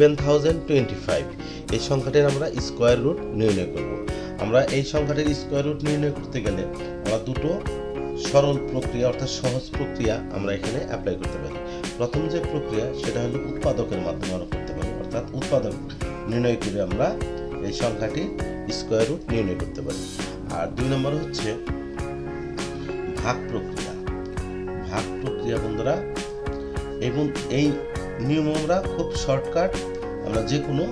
11,025 এই সংখ্যাটির আমরা স্কোয়ার রুট নির্ণয় করব। আমরা এই সংখ্যাটির স্কোয়ার রুট নির্ণয় করতে গেলে আমরা দুটো সরল প্রক্রিয়া অর্থাৎ সহজ প্রক্রিয়া আমরা এখানে অ্যাপ্লাই করতে পারি। প্রথম যে প্রক্রিয়া সেটা হলো উৎপাদকের মাধ্যমে আমরা করতে পারি, অর্থাৎ উৎপাদক নির্ণয় করে আমরা এই সংখ্যাটি স্কোয়ার রুট নির্ণয় করতে পারি। আর 2 নম্বর হচ্ছে ভাগ প্রক্রিয়া। ভাগ প্রক্রিয়া বন্ধুরা, এবং এই নিয়ম আমরা খুব শর্টকাট আমরা যে কোনো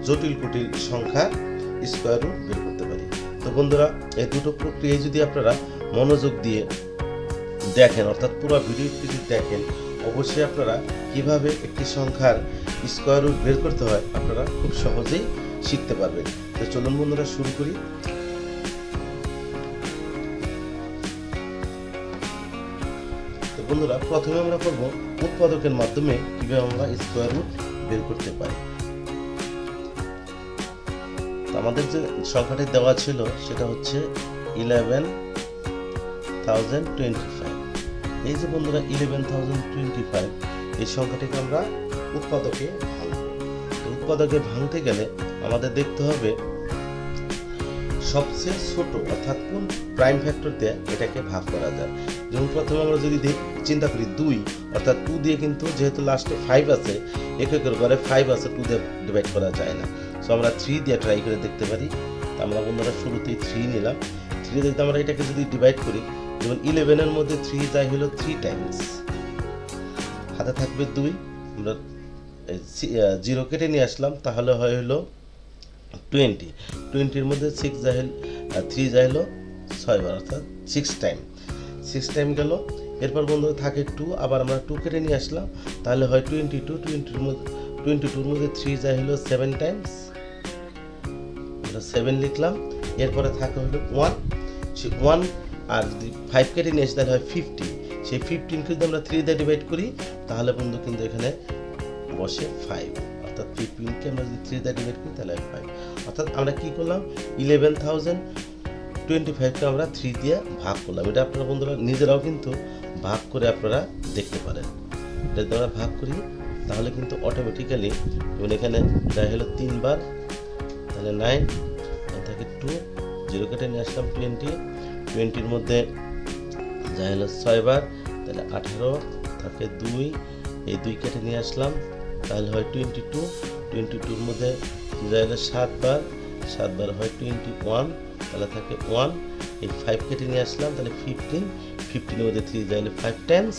জটিল কুটিল সংখ্যা স্কোয়ার রুট বের করতে পারি। তো বন্ধুরা, এই দুটো প্রক্রিয়ায় যদি আপনারা মনোযোগ দিয়ে দেখেন অর্থাৎ পুরো ভিডিওটি যদি দেখেন, অবশ্যই আপনারা কিভাবে একটি সংখ্যার স্কোয়ার রুট বের করতে হয় আপনারা খুব সহজেই শিখতে পারবেন। তো চলুন বন্ধুরা শুরু করি। তো বন্ধুরা, প্রথমে আমরা করব উৎপাদকের মাধ্যমে কিভাবে আমরা স্কোয়ার রুট বের করতে পারি। আমাদের যে সংখ্যাটি দেওয়া ছিল সেটা হচ্ছে 11,025। এই যে বন্ধুরা 11,025 এই সংখ্যাটিকে আমরা উৎপাদকে ভাঙব। উৎপাদকে ভাঙতে গেলে আমাদের দেখতে হবে সবচেয়ে ছোট অর্থাৎ কোন প্রাইম ফ্যাক্টর দিয়ে এটাকে ভাগ করা যায়। যেমন প্রথমে আমরা যদি চিন্তা করি 2 অর্থাৎ 2 দিয়ে কিন্তু যেহেতু লাস্টে 5 আছে, এককের ঘরে 5 আছে, 2 দিয়ে ডিভাইড করা যায় না। সো আমরা 3 দিয়ে ট্রাই করে দেখতে পারি। আমরা বন্ধুরা শুরুতেই 3 নিলাম। 3 দিয়ে আমরা এটাকে যদি ডিভাইড করি, যেমন 11 এর মধ্যে 3 যায় হলো 3 টাইমস, হাতে থাকবে 2, আমরা 0 কেটে নিয়ে আসলাম, তাহলে হয় হলো 20। 20 এর মধ্যে 6 যায় 3 যায় হলো 6 বার অর্থাৎ 6 টাইম, 6 টাইম গেল। এরপর বন্ধুরা থাকে 2, আবার আমরা 2 কেটে নিয়ে আসলাম, তাহলে হয় 22। 22 এর মধ্যে 3 যায় হলো 7 টাইমস, আমরা 7 লিখলাম। এরপরে থাকে হলো 1, সেই 1 আর যদি 5 কেটে নিয়ে আসি তাহলে হয় 15। সেই 15 কে যদি আমরা 3 দিয়ে ডিভাইড করি তাহলে বন্ধু কিন্তু এখানে বসে 5, অর্থাৎ 15 কে আমরা যদি 3 দিয়ে ডিভাইড করি তাহলে হয় 5। অর্থাৎ আমরা কি করলাম, 11,025 কে আমরা 3 দিয়ে ভাগ করলাম। এটা আপনারা বন্ধুরা নিজেরাও কিন্তু ভাগ করে আপনারা দেখতে পারেন। এটা যদি আমরা ভাগ করি তাহলে কিন্তু অটোমেটিক্যালি এখানে যায় হলো 3 বার, তাহলে 9 থাকে 2, 0 কেটে নিয়ে আসলাম 20 এর মধ্যে যায় হলো 6 বার, তাহলে 18 থাকে 2, এই 2 কেটে নিয়ে আসলাম, তাহলে হয় 22। 22 এর মধ্যে যায় হলো 7 বার, 7 বার হয় 21, তাহলে থাকে 1, এই 5 কেটে নিয়ে আসলাম, তাহলে 15। 15 এর মধ্যে 3 যায় হলো 5 টাইমস।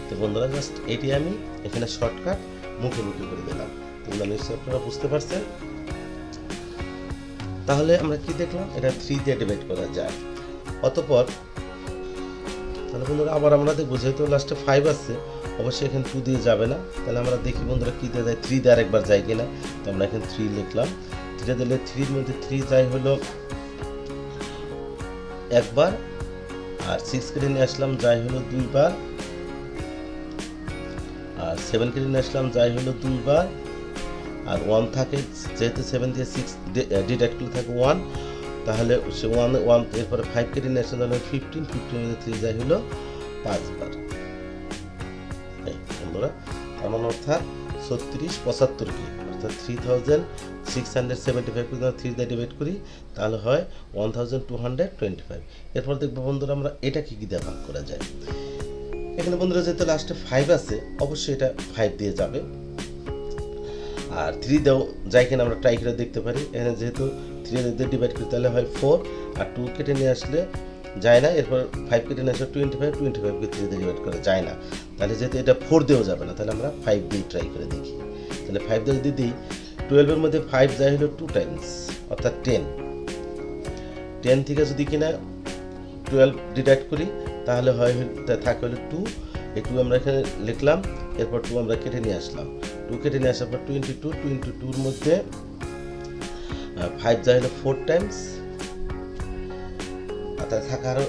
তো বন্ধুরা জাস্ট এটি আমি এখানে শর্টকাট মুখে করে দিলাম। তোমরা নিশ্চয়ই আপনারা বুঝতে পারছেন। তাহলে আমরা কি দেখলাম, এটা 3 দিয়ে ডিভাইড করা যায়। অতঃপর তাহলে বন্ধুরা আবার আমরা দেখবো যেহেতু লাস্টে 5 আছে, অবশ্যই এখানে 2 দিয়ে যাবে না। তাহলে আমরা দেখি বন্ধুরা কি দিয়ে যায়, 3 দিয়ে আরেকবার যায় কিনা। তো আমরা এখানে 3 লিখলাম। 3 দিলে 3 এর মধ্যে 3 যায় হলো একবার, আর 6 কেটে নিয়ে আসলাম যায় হলো 2 বার, আর 7 কেটে নিয়ে আসলাম যায় হলো 2 বার, আর 1 থাকে, যেহেতু 7 দিয়ে 6 ডিডাক্ট করলে থাকে 1, তাহলে সে 1 এরপরে 5 কেটে নিয়ে আসলাম তাহলে 15। 15 এর মধ্যে 3 যায় হলো 5 বার। বন্ধুরা আমার অর্থাৎ 36 75 কি অর্থাৎ 3675 যদি 3 দিয়ে ডিভাইড করি তাহলে হয় 1225। এরপর দেখবো বন্ধুরা আমরা এটা কি দিয়ে ভাগ করা যায়। এখানে বন্ধুরা যেহেতু লাস্টে 5 আছে, অবশ্যই এটা 5 দিয়ে যাবে, আর 3 দেও যাই কিনা আমরা ট্রাই করে দেখতে পারি। এখানে যেহেতু 3 দিয়ে ডিভাইড করি তাহলে হয় 4, আর 2 কেটে নিয়ে আসলে যায় না। এরপর 5 কেটে নিয়ে আসলে 25 কে 3 দিয়ে ডিভাইড করা যায় না। তাহলে যেহেতু এটা 4 দিয়েও যাবে না, তাহলে আমরা 5 দিয়ে ট্রাই করে দেখি। তাহলে 5 দিয়ে যদি দিই, 12 এর মধ্যে 5 যায় হলো 2 টাইমস অর্থাৎ 10। 10 থেকে যদি কিনা 12 ডিডাক্ট করি তাহলে হয় থাকে হলো 2, এই 2 আমরা এখানে লিখলাম। এরপর 2 আমরা কেটে নিয়ে আসলাম, 2 কেটে নিয়ে আসার পর 22। 22 এর মধ্যে 5 যায় হলো 4 টাইমস, অর্থাৎ থাকে আরো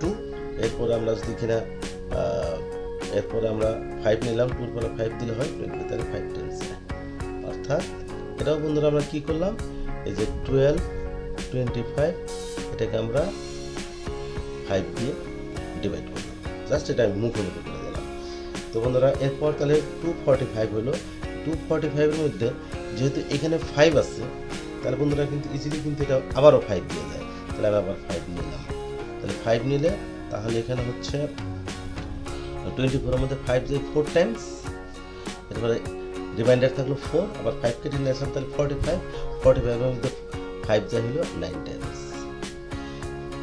2। এরপর আমরা যদি কিনা এরপরে আমরা 5 নিলাম, 2 পরে 5 দিলে হয় 20, তাহলে 5 টাইমস। অর্থাৎ এটাও বন্ধুরা আমরা কি করলাম, এই যে 12 25 এটাকে আমরা 5 দিয়ে ডিভাইড করলাম। জাস্ট এটা আমি মুখে করে দিলাম। তো বন্ধুরা এরপর তাহলে 245 হলো, 245 এর মধ্যে যেহেতু এখানে 5 আছে, তাহলে বন্ধুরা কিন্তু ইজিলি কিন্তু এটা আবারও 5 দিয়ে যায়। তাহলে আমি আবার 5 নিলাম। তাহলে 5 নিলে তাহলে এখানে হচ্ছে 24 এর মধ্যে 5 যায় 4 টাইমস, এরপরে রিমাইন্ডার থাকলো 4, আবার 5 কেটে নিয়ে আসলাম, তাহলে 45 এর মধ্যে 5 যায় হলো 9 টাইমস।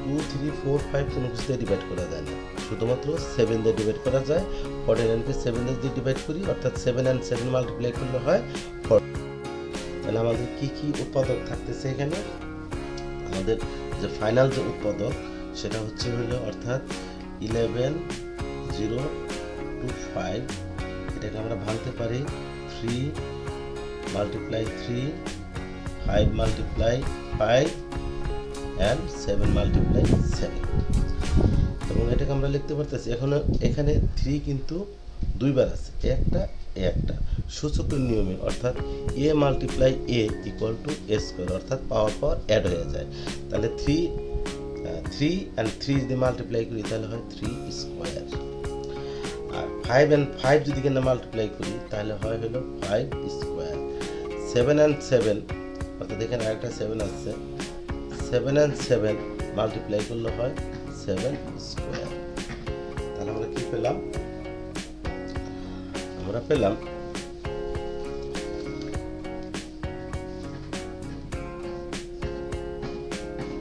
2, 3, 4, 5 কোনো কিছু দিয়ে ডিভাইড করা যায় না, শুধুমাত্র 7 দিয়ে ডিভাইড করা যায়। 49কে 7 দিয়ে ডিভাইড করি, অর্থাৎ 7 and 7 মাল্টিপ্লাই করলে হয় 40। তাহলে আমাদের কি কি উৎপাদক থাকতেছে এখানে? আমাদের যে ফাইনাল যে উৎপাদক সেটা হচ্ছে হলো অর্থাৎ 11,025, এটাকে আমরা ভাঙতে পারি 3 multiply 3, 5 multiply 5 and 7 multiply 7, এবং এটাকে আমরা লিখতে পারতেছি। এখন এখানে 3 কিন্তু দুইবার আছে, একটা সূচকের নিয়মে, অর্থাৎ a multiply a equal to a square, অর্থাৎ পাওয়ার অ্যাড হয়ে যায়। তাহলে 3 and 3 যদি মাল্টিপ্লাই করি তাহলে হয় 3 স্কোয়ার, আর 5 and 5 যদি কিনা মাল্টিপ্লাই করি তাহলে হয় হলো 5 স্কোয়ার। 7 and 7, অর্থাৎ এখানে আরেকটা 7 আছে, 7 and 7 মাল্টিপ্লাই করলে হয় 7 স্কোয়ার। তাহলে আমরা কি পেলাম? আমরা পেলাম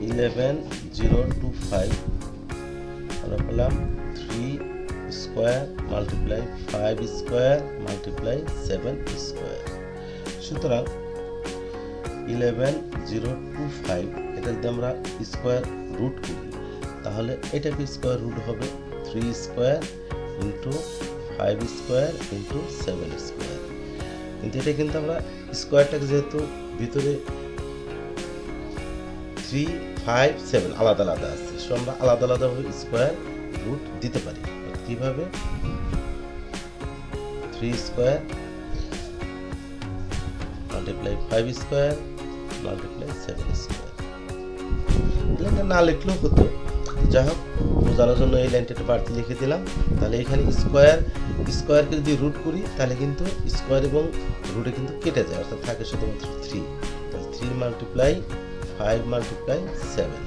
11,025, আমরা পেলাম 3 square multiply 5 square multiply 7 square. সুতরাং 11,025 এটা যদি আমরা স্কোয়ার রুট করি তাহলে এটাকে স্কোয়ার রুট হবে 3 square into 5 square into 7 square. কিন্তু এটা কিন্তু আমরা স্কোয়ারটাকে যেহেতু ভিতরে 3, 5, 7 আলাদা আলাদা আছে, সো আমরা আলাদা আলাদাভাবে স্কোয়ার রুট দিতে পারি। কিভাবে? 3 square multiply 5 square multiply 7 square. এটা না লিখলেও হতো, যাই হোক বোঝানোর জন্য এই লাইনটা একটু বাড়তি লিখে দিলাম। তাহলে এখানে স্কোয়ারকে যদি রুট করি তাহলে কিন্তু স্কোয়ার এবং রুটে কিন্তু কেটে যায়, অর্থাৎ থাকে শুধুমাত্র 3। তাহলে 3 মাল্টিপ্লাই 5 মাল্টিপ্লাই 7,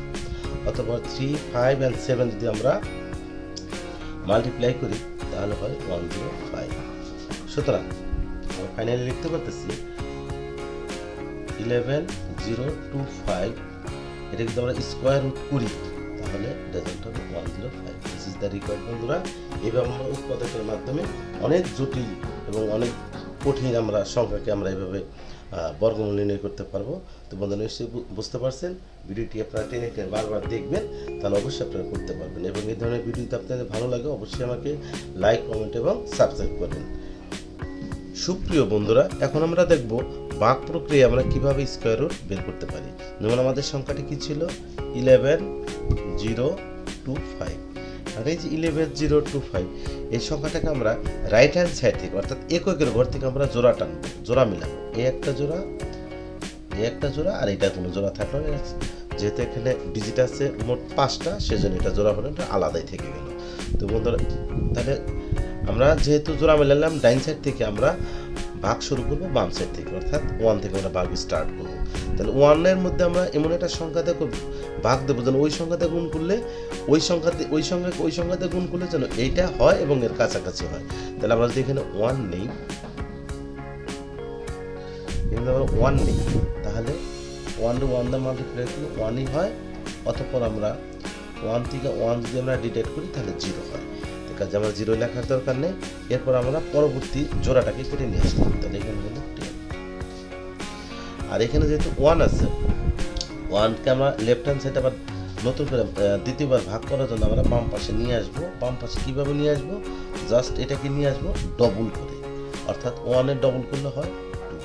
অথবা 3, 5 and 7 যদি আমরা মাল্টিপ্লাই করি তাহলে হয় 105। সুতরাং আমরা ফাইনালি লিখতে পারতেছি 11,025, এটা যদি আমরা স্কোয়ার রুট করি তাহলে রেজাল্ট হবে 105। This is the required. বন্ধুরা, এইভাবে আমরা উৎপাদকের মাধ্যমে অনেক জটিল এবং অনেক কঠিন আমরা সংখ্যাকে আমরা এইভাবে বর্গমূল নির্ণয় করতে পারবো। তো বন্ধুরা নিশ্চয়ই বুঝতে পারছেন, ভিডিওটি আপনারা টেনে বারবার দেখবেন, তাহলে অবশ্যই আপনারা করতে পারবেন। এবং এই ধরনের ভিডিওতে আপনাদের ভালো লাগে অবশ্যই আমাকে লাইক, কমেন্ট এবং সাবস্ক্রাইব করবেন। সুপ্রিয় বন্ধুরা, এখন আমরা দেখব ভাগ প্রক্রিয়া আমরা কিভাবে স্কোয়ার রুট বের করতে পারি। যেমন আমাদের সংখ্যাটি কি ছিল? 11,025। আর এই যে 11,025 এই সংখ্যাটাকে আমরা রাইট হ্যান্ড সাইড থেকে, অর্থাৎ এককের ঘর থেকে আমরা জোড়া টানবো, জোড়া মিলাবো। এই একটা জোড়া আর এটা কোনো জোড়া থাকলো না, যেহেতু এখানে ডিজিট আছে মোট 5টা, সেজন্য এটা জোড়া হলো, এটা আলাদাই থেকে গেল। তো বন্ধুরা, তাহলে আমরা যেহেতু জোড়া মিলালাম, ডাইন সাইড থেকে আমরা ভাগ শুরু করবো বাম সাইড থেকে, অর্থাৎ 1 থেকে আমরা ভাগ স্টার্ট করবো। তাহলে 1-এর মধ্যে আমরা এমন একটা সংখ্যাতে ভাগ দেবো যেন ওই সংখ্যাতে গুণ করলে ওই সংখ্যাতে গুণ করলে যেন এইটা হয় এবং এর কাছাকাছি হয়। তাহলে আমরা যদি এখানে 1 নেই, তাহলে 1 দিয়ে মাল্টিপ্লাই করলে 1ই হয়, অতঃপর আমরা 1 থেকে 1 যদি আমরা ডিডাক্ট করি তাহলে 0 হয়। কাজে আমার 0 লেখার দরকার নেই। এরপর আমরা পরবর্তী জোড়াটাকে কেটে নিয়ে আসলাম, তাহলে এখানে হলো 10। আর এখানে যেহেতু 1 আছে, 1কে আমরা লেফট হ্যান্ড সাইড আবার নতুন করে দ্বিতীয়বার ভাগ করার জন্য আমরা বাম পাশে নিয়ে আসবো। বাম পাশে কীভাবে নিয়ে আসবো? জাস্ট এটাকে নিয়ে আসবো ডবল করে, অর্থাৎ 1-এর ডবল করলে হয় 2।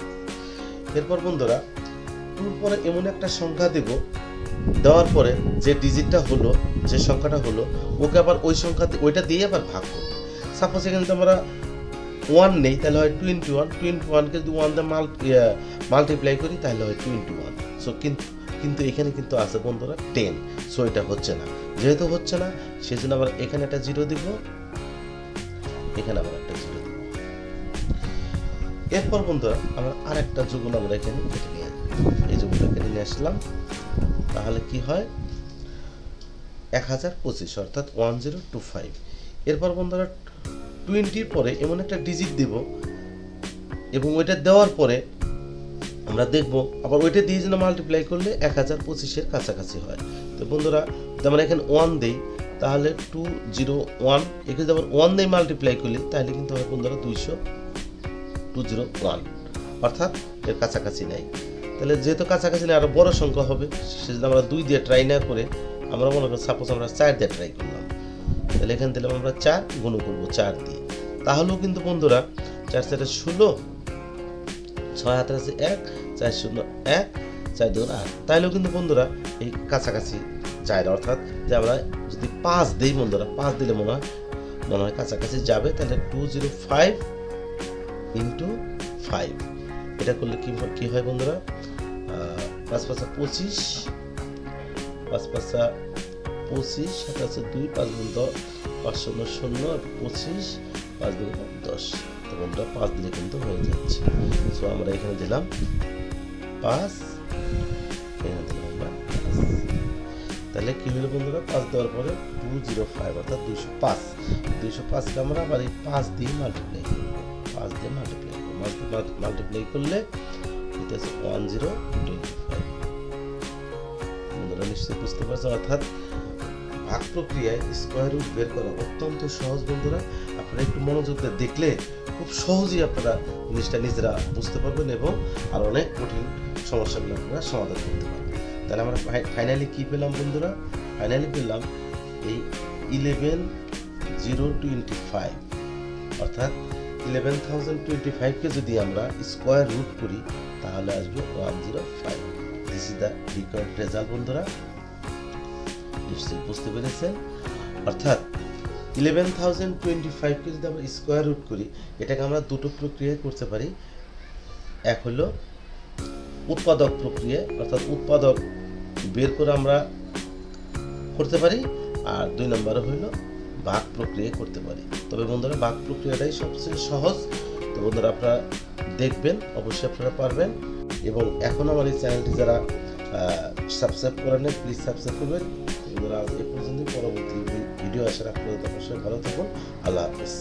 এরপর বন্ধুরা, 2-র পরে এমন একটা সংখ্যা দেব, দেওয়ার পরে যে ডিজিটটা হলো, যে সংখ্যাটা হলো, ওকে আবার ওই সংখ্যাতে ওইটা দিয়ে আবার ভাগ করবো। সাপোজ এখানে যদি আমরা 1 নেই তাহলে হয় 21কে যদি 1 দিয়ে মাল্টিপ্লাই করি তাহলে হয় 21। সো কিন্তু এখানে কিন্তু আছে বন্ধুরা 10, সো এটা হচ্ছে না। যেহেতু হচ্ছে না সেজন্য আমরা এখানে একটা 0 দিব, এখানে আবার একটা 0 দিব। এরপর বন্ধুরা আমরা আরেকটা যুগল আমরা এখানে কেটে নিয়ে এই যুগলটা কেটে নিয়ে আসলাম। তাহলে কি হয় 1025 অর্থাৎ 1025। এরপর বন্ধুরা 20 পরে এমন একটা ডিজিট দেব এবং ওইটা দেওয়ার পরে আমরা দেখব আবার ওইটা দিয়ে যেন মাল্টিপ্লাই করলে 1025 এর কাছাকাছি হয়। তো বন্ধুরা যেমন এখানে 1 দেই তাহলে 201, একে যেমন 1 দিয়ে মাল্টিপ্লাই করলে তাহলে কিন্তু হয় বন্ধুরা 201 অর্থাৎ এর কাছাকাছি নাই। তাহলে যেহেতু কাছাকাছি নেই আরো বড় সংখ্যা হবে, সেজন্য আমরা 2 দিয়ে ট্রাই না করে আমরা মনে করি সাপোজ আমরা 4 দিয়ে ট্রাই করলাম, তাহলে এখানে দিলাম আমরা 4 গুণ করব 4 দিয়ে। তাহলেও কিন্তু বন্ধুরা 4 4 16, 6 হাতে আছে 1, 4 0 1, 4 2 8, তাহলেও কিন্তু বন্ধুরা এই কাছাকাছি যায় না। অর্থাৎ যে আমরা যদি 5 দেই বন্ধুরা, 5 দিলে মনে হয় কাছাকাছি যাবে। তাহলে 205 ইন্টু 5 এটা করলে কি হয় বন্ধুরা 5 5 25, 5 5 25, সাথে আছে 2, 5 গুণ 10, 5 0 0, 25, 5 গুণ 10। তো বন্ধুরা 5 দিলে কিন্তু হয়ে যাচ্ছে। সো আমরা এখানে দিলাম 5, এখানে দিলাম আমরা 5। তাহলে কি হলো বন্ধুরা 5 দেওয়ার পরে 205 অর্থাৎ 205। 205কে আমরা আবার এই 5 দিয়ে মাল্টিপ্লাই করব, 5 দিয়ে মাল্টিপ্লাই করলে এটা হচ্ছে 1025। বন্ধুরা নিশ্চয়ই বুঝতে পারছেন, অর্থাৎ ভাগ প্রক্রিয়ায় স্কয়ার রুট বের করা অত্যন্ত সহজ। বন্ধুরা আপনারা একটু মনোযোগ দিয়ে দেখলে খুব সহজেই আপনারা জিনিসটা নিজেরা বুঝতে পারবেন এবং আর অনেক কঠিন সমস্যাগুলো আপনারা সমাধান করতে পারবেন। তাহলে আমরা ফাইনালি কি পেলাম বন্ধুরা, ফাইনালি পেলাম এই 11025 অর্থাৎ 11025কে যদি আমরা স্কয়ার রুট করি তাহলে আসবে 105। This is the required result. বন্ধুরা নিশ্চয়ই বুঝতে পেরেছেন, অর্থাৎ 11025কে যদি আমরা স্কয়ার রুট করি এটাকে আমরা দুটো প্রক্রিয়ায় করতে পারি। এক হলো উৎপাদক প্রক্রিয়া, অর্থাৎ উৎপাদক বের করে আমরা করতে পারি, আর 2 নম্বরে হলো ভাগ প্রক্রিয়া করতে পারি। তবে বন্ধুরা ভাগ প্রক্রিয়াটাই সবচেয়ে সহজ। তো বন্ধুরা আপনারা দেখবেন, অবশ্যই আপনারা পারবেন। এবং এখন আমার এই চ্যানেলটি যারা সাবস্ক্রাইব করেন প্লিজ সাবস্ক্রাইব করবেন। বন্ধুরা আজ এই পর্যন্ত, পরবর্তী ভিডিও আসার আগ পর্যন্ত অবশ্যই ভালো থাকুন। আল্লাহ হাফেজ।